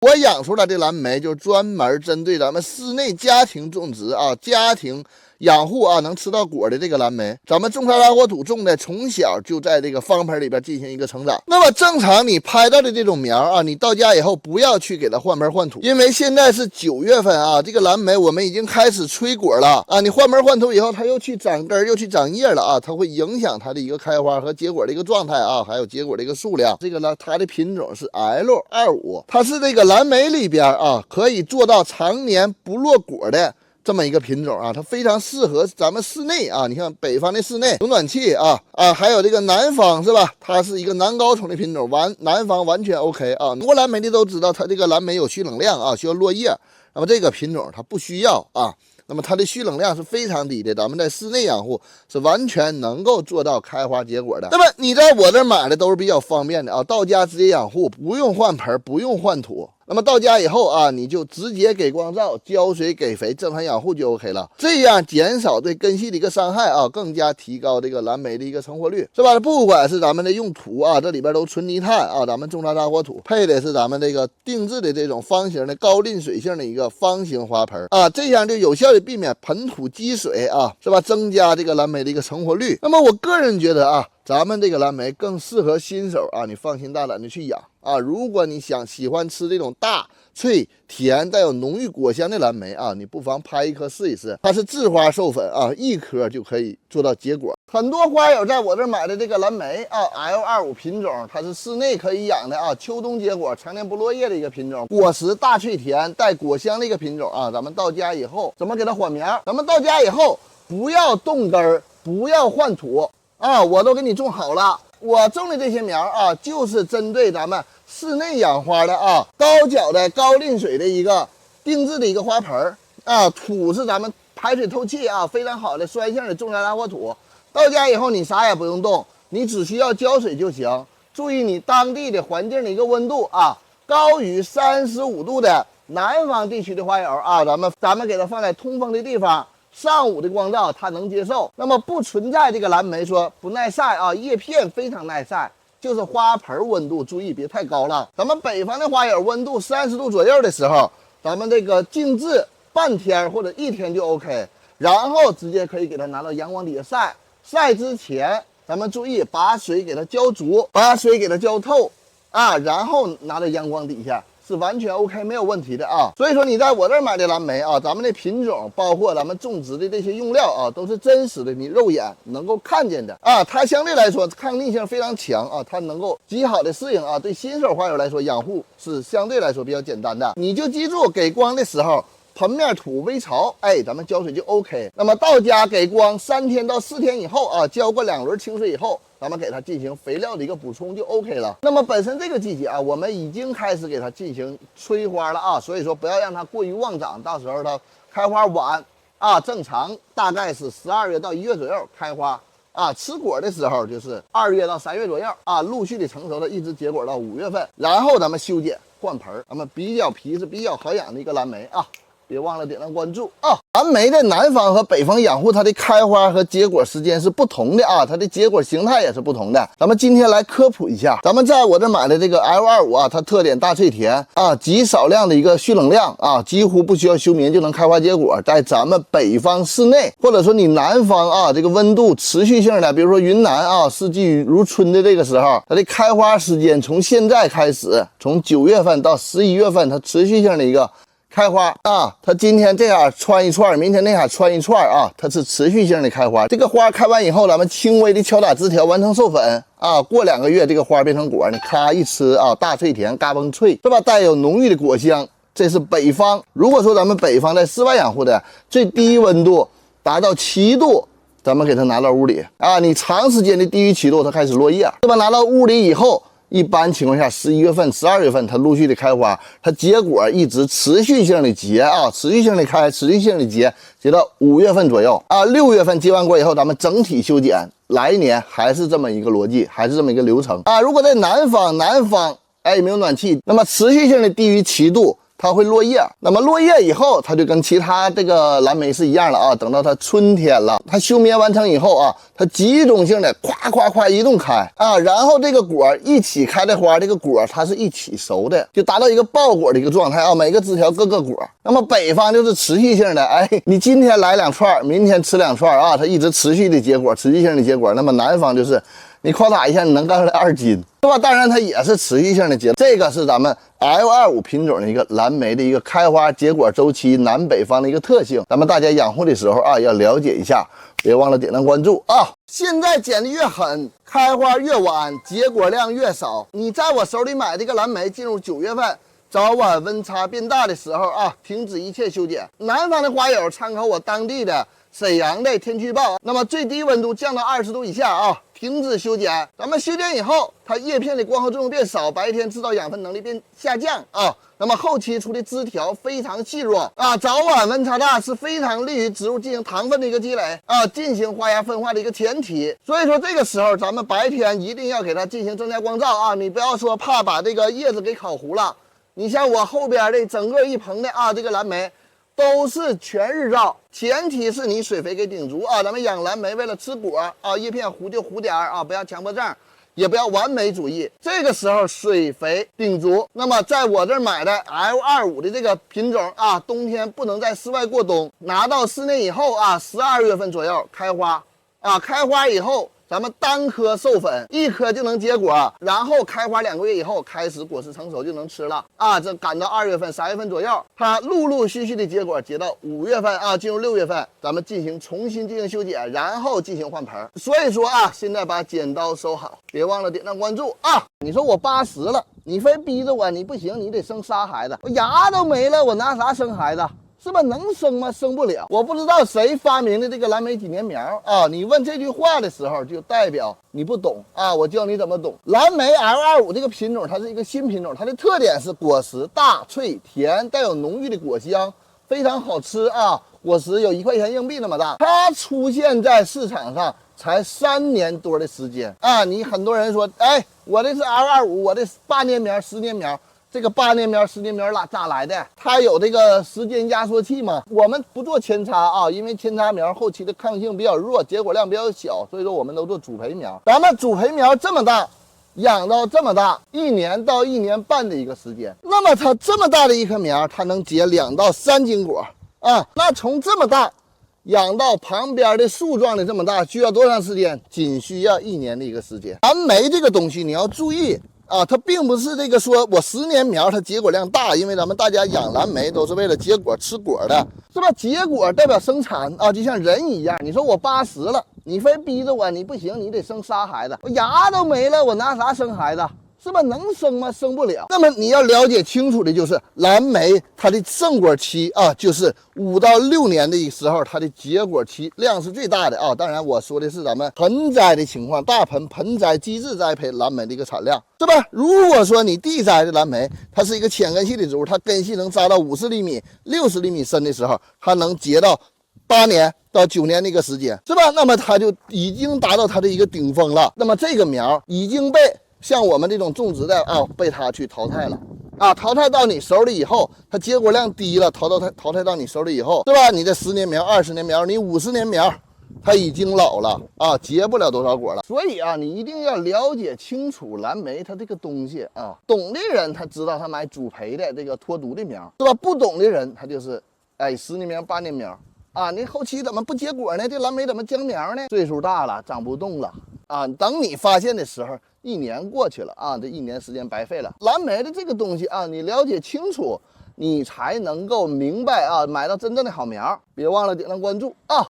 我养出来的蓝莓就专门针对咱们室内家庭种植啊，家庭养护啊，能吃到果的这个蓝莓，咱们种沙拉火土种的，从小就在这个方盆里边进行一个成长。那么正常你拍到的这种苗啊，你到家以后不要去给它换盆换土，因为现在是9月份啊，这个蓝莓我们已经开始催果了啊，你换盆换土以后，它又去长根又去长叶了啊，它会影响它的一个开花和结果的一个状态啊，还有结果的一个数量。这个呢，它的品种是 L25， 它是这个蓝莓里边啊，可以做到常年不落果的这么一个品种啊，它非常适合咱们室内啊。你看北方的室内有暖气啊，还有这个南方是吧？它是一个南高层的品种，南方完全 OK 啊。过蓝莓的都知道，它这个蓝莓有需冷量啊，需要落叶。那么这个品种它不需要啊。那么它的需冷量是非常低的，咱们在室内养护是完全能够做到开花结果的。那么你在我这买的都是比较方便的啊，到家直接养护，不用换盆，不用换土。那么到家以后啊，你就直接给光照、浇水、给肥，正常养护就 OK 了。这样减少对根系的一个伤害啊，更加提高这个蓝莓的一个成活率，是吧？不管是咱们的用土啊，这里边都纯泥炭啊，咱们种沙火土，配的是咱们这个定制的这种方形的高浸水性的一个方形花盆啊，这样就有效的避免盆土积水啊，是吧？增加这个蓝莓的一个成活率。那么我个人觉得啊，咱们这个蓝莓更适合新手啊，你放心大胆的去养啊。如果你喜欢吃这种大脆甜带有浓郁果香的蓝莓啊，你不妨拍一颗试一试。它是自花授粉啊，一颗就可以做到结果。很多花友在我这买的这个蓝莓啊 ，L25 品种，它是室内可以养的啊，秋冬结果，常年不落叶的一个品种，果实大脆甜带果香的一个品种啊。咱们到家以后怎么给它缓苗？咱们到家以后不要动根儿，不要换土。我都给你种好了。我种的这些苗啊，就是针对咱们室内养花的啊，高脚的高淋水的一个定制的一个花盆啊，土是咱们排水透气啊，非常好的酸性的种沙火土。到家以后你啥也不用动，你只需要浇水就行。注意你当地的环境的一个温度啊，高于35度的南方地区的花友啊，咱们给它放在通风的地方。上午的光照它能接受，那么不存在这个蓝莓说不耐晒啊，叶片非常耐晒，就是花盆温度注意别太高了。咱们北方的花友温度30度左右的时候，咱们这个静置半天或者1天就 OK， 然后直接可以给它拿到阳光底下晒。晒之前咱们注意把水给它浇足，把水给它浇透啊，然后拿到阳光底下。是完全 OK 没有问题的啊，所以说你在我这儿买的蓝莓啊，咱们的品种包括咱们种植的这些用料啊，都是真实的，你肉眼能够看见的啊。它相对来说抗逆性非常强啊，它能够极好的适应啊。对新手花友来说，养护是相对来说比较简单的。你就记住给光的时候，盆面土微潮，咱们浇水就 OK。那么到家给光3天到4天以后啊，浇过2轮清水以后。咱们给它进行肥料的一个补充就 OK 了。那么本身这个季节啊，我们已经开始给它进行催花了啊，所以说不要让它过于旺长，到时候它开花晚啊，正常大概是12月到1月左右开花啊，吃果的时候就是2月到3月左右啊，陆续的成熟的一直结果到5月份，然后咱们修剪换盆，咱们比较皮实比较好养的一个蓝莓啊。别忘了点亮关注啊！蓝莓在南方和北方养护，它的开花和结果时间是不同的啊，它的结果形态也是不同的。咱们今天来科普一下，咱们在我这买的这个 L25啊，它特点大脆甜啊，极少量的一个蓄冷量啊，几乎不需要休眠就能开花结果。在咱们北方室内，或者说你南方啊，这个温度持续性的，比如说云南啊，四季如春的这个时候，它的开花时间从现在开始，从9月份到11月份，它持续性的一个。开花啊，它今天这样穿一串，明天那样穿一串啊，它是持续性的开花。这个花开完以后，咱们轻微的敲打枝条，完成授粉啊。过2个月，这个花变成果，你咔一吃啊，大脆甜，嘎嘣脆，是吧？带有浓郁的果香。这是北方。如果说咱们北方在室外养护的，最低温度达到7度，咱们给它拿到屋里啊。你长时间的低于7度，它开始落叶，是吧？拿到屋里以后。一般情况下，11月份、12月份它陆续的开花，它结果一直持续性的结啊，持续性的开，持续性的结到5月份左右啊。6月份结完果以后，咱们整体修剪，来年还是这么一个逻辑，还是这么一个流程啊。如果在南方没有暖气，那么持续性的低于7度。它会落叶。那么落叶以后，它就跟其他这个蓝莓是一样了啊。等到它春天了，它休眠完成以后啊，它集中性的夸夸夸一顿开啊，然后这个果一起开的花，这个果它是一起熟的，就达到一个爆果的一个状态啊。每个枝条各个果。那么北方就是持续性的，哎，你今天来2串，明天吃2串啊，它一直持续的结果，持续性的结果。那么南方就是你夸打一下，你能干出来2斤，是吧？当然它也是持续性的结。这个是咱们 L25品种的一个蓝莓的一个开花结果周期南北方的一个特性。咱们大家养护的时候啊，要了解一下，别忘了点赞关注啊！现在剪的越狠，开花越晚，结果量越少。你在我手里买这个蓝莓，进入9月份。早晚温差变大的时候啊，停止一切修剪。南方的花友参考我当地的沈阳的天气预报，那么最低温度降到20度以下啊，停止修剪。咱们修剪以后，它叶片的光合作用变少，白天制造养分能力变下降啊。那么后期出的枝条非常细弱啊，早晚温差大是非常利于植物进行糖分的一个积累啊，进行花芽分化的一个前提。所以说这个时候咱们白天一定要给它进行增加光照啊，你不要说怕把这个叶子给烤糊了。你像我后边的整个一棚的啊，这个蓝莓都是全日照，前提是你水肥给顶足啊。咱们养蓝莓为了吃果啊，叶片糊就糊点啊，不要强迫症，也不要完美主义。这个时候水肥顶足。那么在我这儿买的 L25的这个品种啊，冬天不能在室外过冬，拿到室内以后啊，12月份左右开花啊，开花以后。咱们单颗授粉，1颗就能结果，然后开花2个月以后开始果实成熟就能吃了啊！这赶到2月份、3月份左右，它陆陆续续的结果结到5月份啊，进入6月份，咱们重新进行修剪，然后进行换盆。所以说啊，现在把剪刀收好，别忘了点赞关注啊！你说我80了，你非逼着我，你不行，你得生仨孩子，我牙都没了，我拿啥生孩子？是吧？能生吗？生不了。我不知道谁发明的这个蓝莓几年苗啊！你问这句话的时候，就代表你不懂啊！我教你怎么懂。蓝莓 L25这个品种，它是一个新品种，它的特点是果实大、脆、甜，带有浓郁的果香，非常好吃啊！果实有1块钱硬币那么大。它出现在市场上才3年多的时间啊！你很多人说，哎，我这是 L25，我这8年苗、10年苗。这个8年苗、10年苗咋来的？它有这个时间压缩器吗？我们不做扦插啊，因为扦插苗后期的抗性比较弱，结果量比较小，所以说我们都做主培苗。咱们主培苗这么大，养到这么大，1年到1年半的一个时间，那么它这么大的一棵苗，它能结2到3斤果啊。那从这么大养到旁边的树状的这么大，需要多长时间？仅需要1年的一个时间。蓝莓这个东西你要注意。啊，它并不是这个说我10年苗它结果量大，因为咱们大家养蓝莓都是为了结果吃果的，是吧？结果代表生产啊，就像人一样。你说我80了，你非逼着我，你不行，你得生仨孩子，我牙都没了，我拿啥生孩子？是吧？能生吗？生不了。那么你要了解清楚的就是蓝莓它的盛果期啊，就是5到6年的时候，它的结果期量是最大的啊。当然我说的是咱们盆栽的情况，大盆栽机制栽培蓝莓的一个产量，是吧？如果说你地栽的蓝莓，它是一个浅根系的植物，它根系能扎到50厘米、60厘米深的时候，它能结到8年到9年的一个时间，是吧？那么它就已经达到它的一个顶峰了。那么这个苗已经被像我们这种种植的啊，被它去淘汰了啊，淘汰到你手里以后，它结果量低了，淘汰到你手里以后，是吧？你的10年苗、20年苗，你50年苗，它已经老了啊，结不了多少果了。所以啊，你一定要了解清楚蓝莓它这个东西啊，懂的人他知道他买主培的这个脱毒的苗，是吧？不懂的人他就是10年苗、8年苗啊，你后期怎么不结果呢？这蓝莓怎么僵苗呢？岁数大了，长不动了啊，等你发现的时候。1年过去了啊，这1年时间白费了。蓝莓的这个东西啊，你了解清楚，你才能够明白啊，买到真正的好苗。别忘了点赞关注啊。